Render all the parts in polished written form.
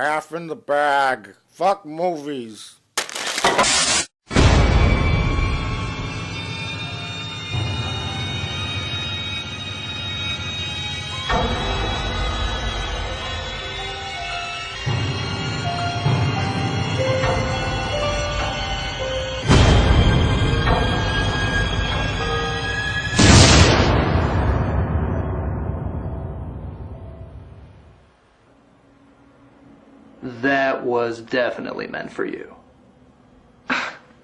half in the bag. Fuck movies. That was definitely meant for you.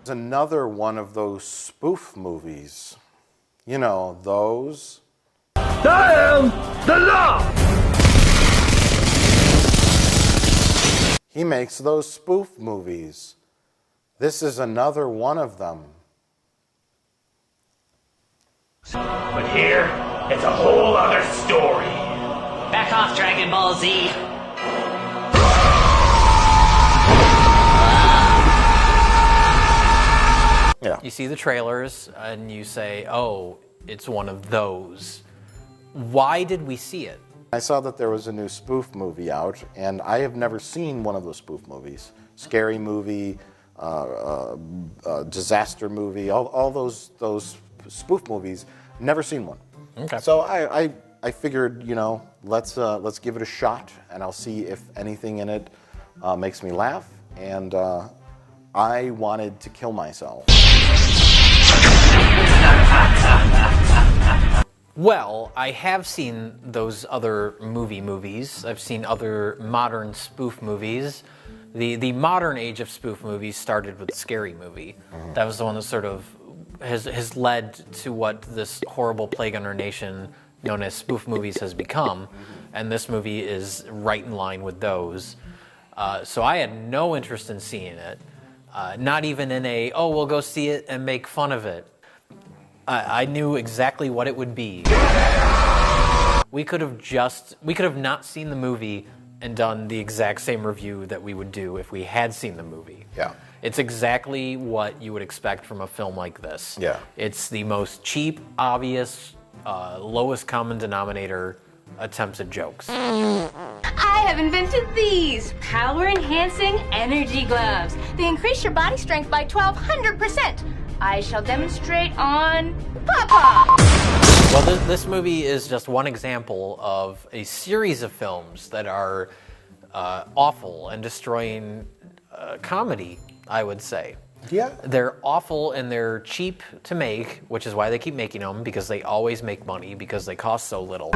It's another one of those spoof movies. You know, those. I am the law! He makes those spoof movies. This is another one of them. But here, it's a whole other story. Back off, Dragon Ball Z. Yeah. You see the trailers and you say, oh, it's one of those. Why did we see it? I saw that there was a new spoof movie out, and I have never seen one of those spoof movies. Scary movie, disaster movie, all those spoof movies. Never seen one. Okay. So I figured, you know, let's give it a shot, and I'll see if anything in it makes me laugh. And I wanted to kill myself. Well, I have seen those other movies. I've seen other modern spoof movies. The modern age of spoof movies started with Scary Movie. Mm-hmm. That was the one that sort of has led to what this horrible plague on our nation known as spoof movies has become. And this movie is right in line with those. So I had no interest in seeing it. Not even in a, oh, we'll go see it and make fun of it. I knew exactly what it would be. We could have not seen the movie and done the exact same review that we would do if we had seen the movie. Yeah. It's exactly what you would expect from a film like this. Yeah. It's the most cheap, obvious, lowest common denominator attempts at jokes. I have invented these power-enhancing energy gloves. They increase your body strength by 1,200%. I shall demonstrate on Papa. Well, this movie is just one example of a series of films that are awful and destroying comedy, I would say. Yeah. They're awful and they're cheap to make, which is why they keep making them, because they always make money because they cost so little.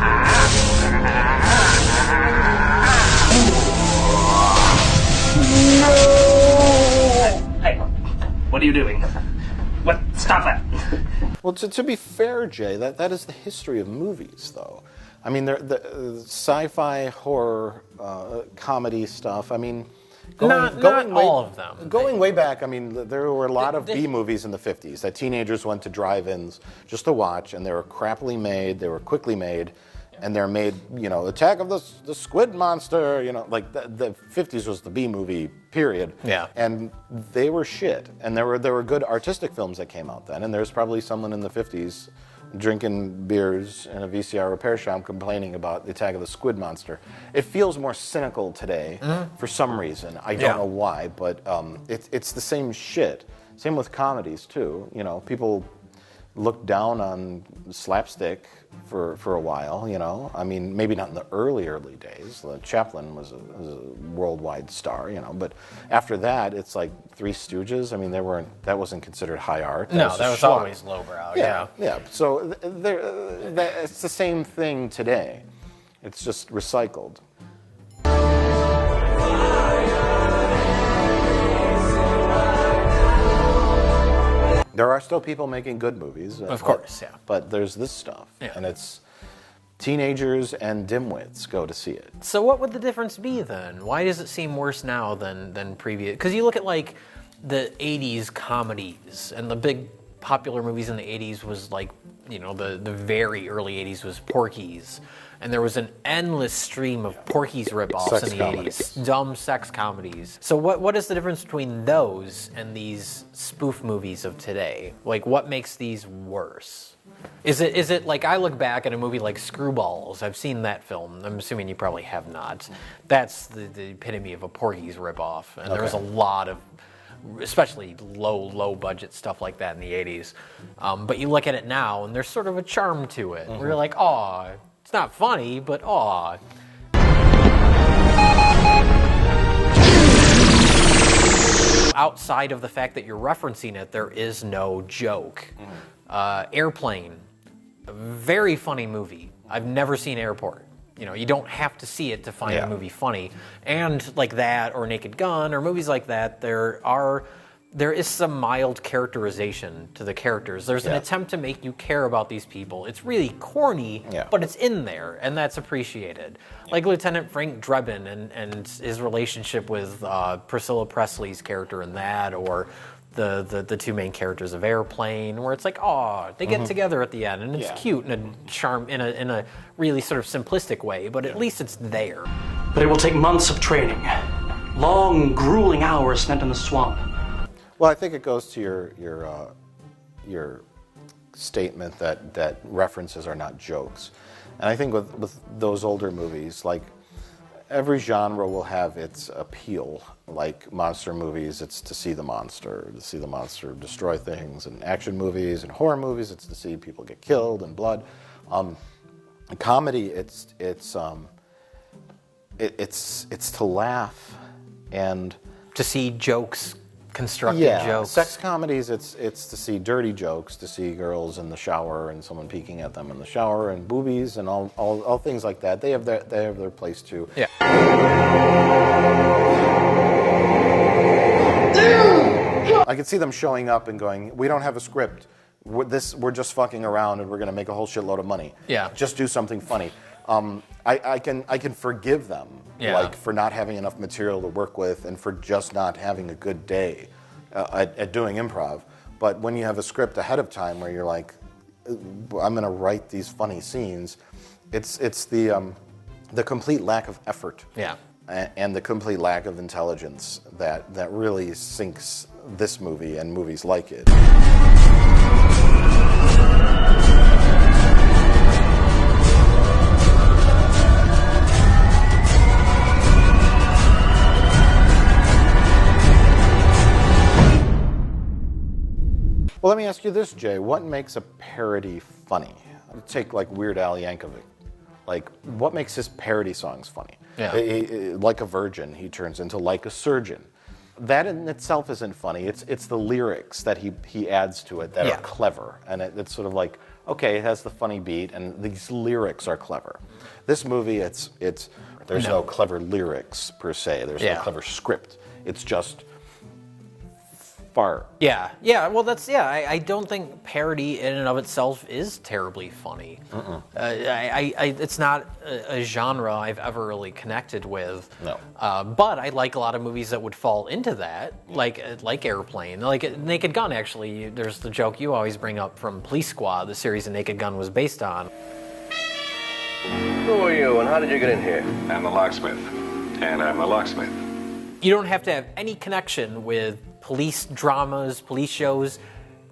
Hey, what are you doing? What? Stop that. Well, to be fair, Jay, that is the history of movies, though. I mean, the sci-fi, horror, comedy stuff, I mean... Not all of them. Going way back, I mean, there were a lot of B-movies in the 50s that teenagers went to drive-ins just to watch, and they were crappily made, they were quickly made, and they're made, you know, Attack of the Squid Monster, you know, like the 50s was the B-movie period. Yeah. And they were shit. And there were good artistic films that came out then, and there's probably someone in the 50s drinking beers in a VCR repair shop complaining about the Attack of the Squid Monster. It feels more cynical today for some reason. I don't know why, but it's the same shit. Same with comedies too. You know, people looked down on slapstick for a while, you know. I mean, maybe not in the early days. Chaplin was a worldwide star, you know. But after that, it's like Three Stooges. I mean, that wasn't considered high art. That was always lowbrow. Yeah. So it's the same thing today. It's just recycled. There are still people making good movies. Of course, yeah. But there's this stuff, and it's teenagers and dimwits go to see it. So what would the difference be then? Why does it seem worse now than previous? Because you look at like the 80s comedies, and the big popular movies in the 80s was like, you know, the very early 80s was Porky's. and there was an endless stream of Porky's ripoffs Sex in the comedies. 80s. Dumb sex comedies. So what is the difference between those and these spoof movies of today? Like, what makes these worse? Is it like, I look back at a movie like Screwballs, I've seen that film, I'm assuming you probably have not. That's the epitome of a Porky's ripoff, and there was a lot of, especially low budget stuff like that in the 80s. But you look at it now, and there's sort of a charm to it, where you're like, aw, it's not funny, but aw. Outside of the fact that you're referencing it, there is no joke. Airplane, a very funny movie. I've never seen Airport. You know, you don't have to see it to find a movie funny. And like that, or Naked Gun, or movies like that, there is some mild characterization to the characters. There's an attempt to make you care about these people. It's really corny, but it's in there, and that's appreciated. Like Lieutenant Frank Drebin and his relationship with Priscilla Presley's character in that, or the two main characters of Airplane, where it's like, oh, they get together at the end, and it's cute and a charm in a really sort of simplistic way, but at least it's there. But it will take months of training. Long, grueling hours spent in the swamp. Well, I think it goes to your statement that references are not jokes. And I think with those older movies, like, every genre will have its appeal. Like monster movies, it's to see the monster destroy things. And action movies and horror movies, it's to see people get killed and blood. Comedy, it's to laugh and To see jokes, constructed jokes. Sex comedies, it's to see dirty jokes, to see girls in the shower and someone peeking at them in the shower, and boobies and all things like that. They have their place too. Yeah. I could see them showing up and going, "We don't have a script. We're just fucking around, and we're going to make a whole shitload of money. Yeah. Just do something funny." I can forgive them, like, for not having enough material to work with and for just not having a good day at doing improv. But when you have a script ahead of time where you're like, I'm going to write these funny scenes, it's the complete lack of effort and the complete lack of intelligence that really sinks this movie and movies like it. Well, let me ask you this, Jay. What makes a parody funny? Take, like, Weird Al Yankovic. Like, what makes his parody songs funny? Yeah. Like a Virgin, he turns into Like a Surgeon. That in itself isn't funny. It's the lyrics that he adds to it that are clever. And it's sort of like, okay, it has the funny beat, and these lyrics are clever. This movie, there's no clever lyrics, per se. There's no clever script. It's just fart. Yeah. Well, I don't think parody in and of itself is terribly funny. It's not a genre I've ever really connected with. No. But I like a lot of movies that would fall into that, like Airplane, like Naked Gun. Actually, there's the joke you always bring up from Police Squad, the series that Naked Gun was based on. Who are you, and how did you get in here? I'm the locksmith, and I'm the locksmith. You don't have to have any connection with police dramas, police shows,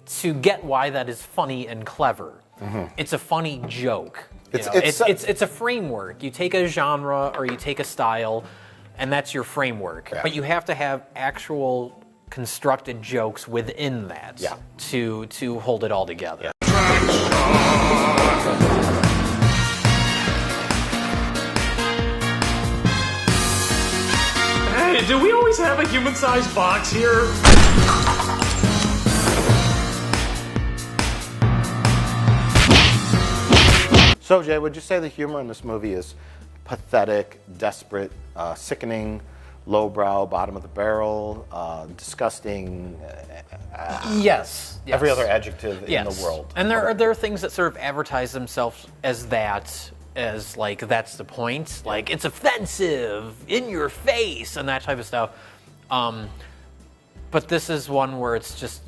to get why that is funny and clever. It's a funny joke. It's a framework. You take a genre or you take a style, and that's your framework. But you have to have actual constructed jokes within that to hold it all together. Hey, do we always have a human-sized box here? So, Jay, would you say the humor in this movie is pathetic, desperate, sickening, lowbrow, bottom of the barrel, disgusting? Yes. Every other adjective in the world. And there are things that sort of advertise themselves as that, as like that's the point, like it's offensive, in your face, and that type of stuff. But this is one where it's just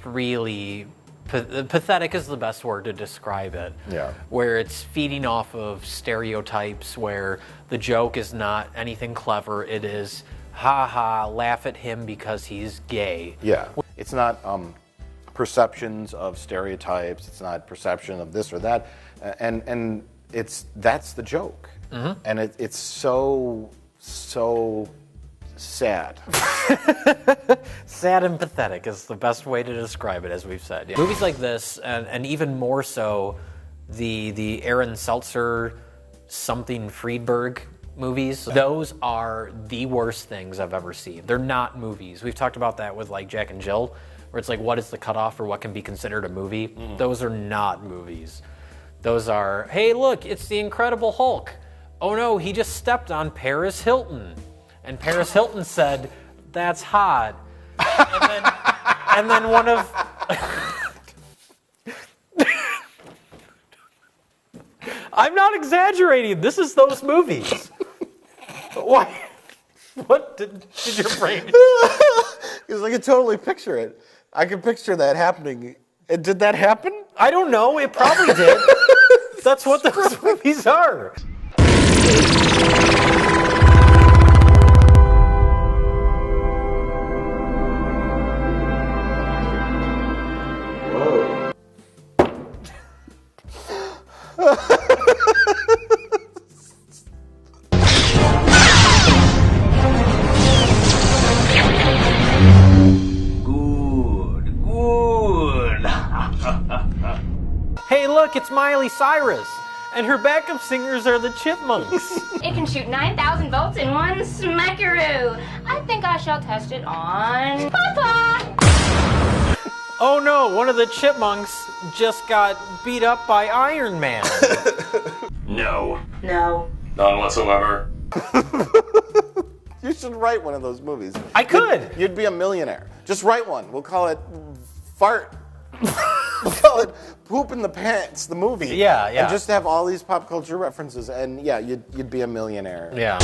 really Pathetic is the best word to describe it. Yeah. Where it's feeding off of stereotypes, where the joke is not anything clever. It is, ha ha, laugh at him because he's gay. Yeah. It's not perceptions of stereotypes. It's not perception of this or that. And that's the joke. Mm-hmm. And it's so sad. Sad and pathetic is the best way to describe it, as we've said. Yeah. Movies like this, and even more so, the Aaron Seltzer, something Friedberg movies, those are the worst things I've ever seen. They're not movies. We've talked about that with like Jack and Jill, where it's like, what is the cutoff for what can be considered a movie? Mm. Those are not movies. Those are, hey, look, it's the Incredible Hulk. Oh no, he just stepped on Paris Hilton. And Paris Hilton said, that's hot. And then one of... I'm not exaggerating. This is those movies. Why? What did your brain... Because I can totally picture it. I can picture that happening. Did that happen? I don't know. It probably did. That's what those movies are. Hey, look, it's Miley Cyrus, and her backup singers are the Chipmunks. It can shoot 9,000 volts in one smackaroo. I think I shall test it on Papa. Oh no, one of the Chipmunks just got beat up by Iron Man. No. No. None whatsoever. You should write one of those movies. I could. You'd be a millionaire. Just write one. We'll call it Fart. We'll call it Poop in the Pants, the movie. Yeah. And just have all these pop culture references, and yeah, you'd be a millionaire. Yeah.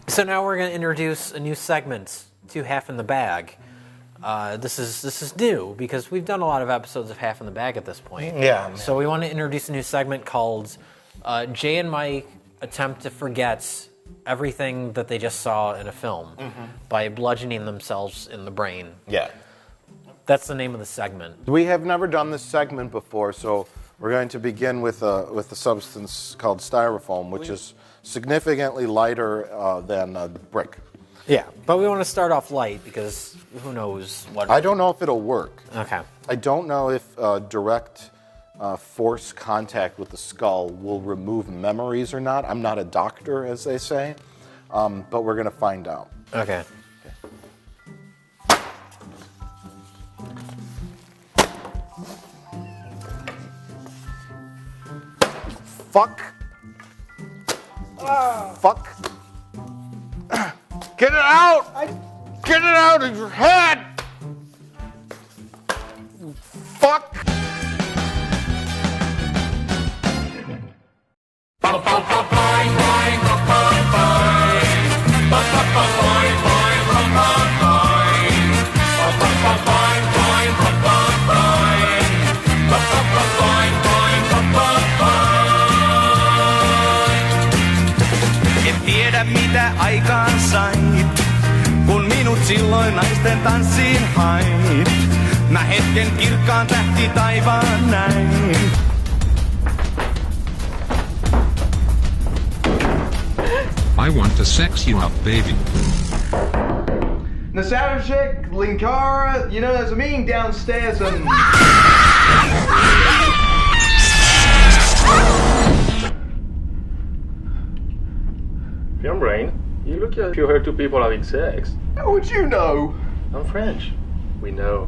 So now we're going to introduce a new segment to Half in the Bag. This is new because we've done a lot of episodes of Half in the Bag at this point. Yeah. Man. So we want to introduce a new segment called Jay and Mike Attempt to Forget Everything That They Just Saw in a Film by bludgeoning themselves in the brain. Yeah. That's the name of the segment. We have never done this segment before, so we're going to begin with a substance called styrofoam, which is significantly lighter than a brick. Yeah, but we want to start off light because who knows what... I don't know if it'll work. Okay. I don't know if direct force contact with the skull will remove memories or not. I'm not a doctor, as they say, but we're going to find out. Okay. Fuck. Fuck. Get it out! Get it out of your head! Fuck! Mitä aikaan sait, kun minut silloin naisten tanssiin hait. Mä hetken kirkkaan tähti taivaan näin. I want to sex you up, baby. NChick, Linkara, you know, there's a meeting downstairs and... Your brain, you look as if you heard two people having sex. How would you know? I'm French. We know.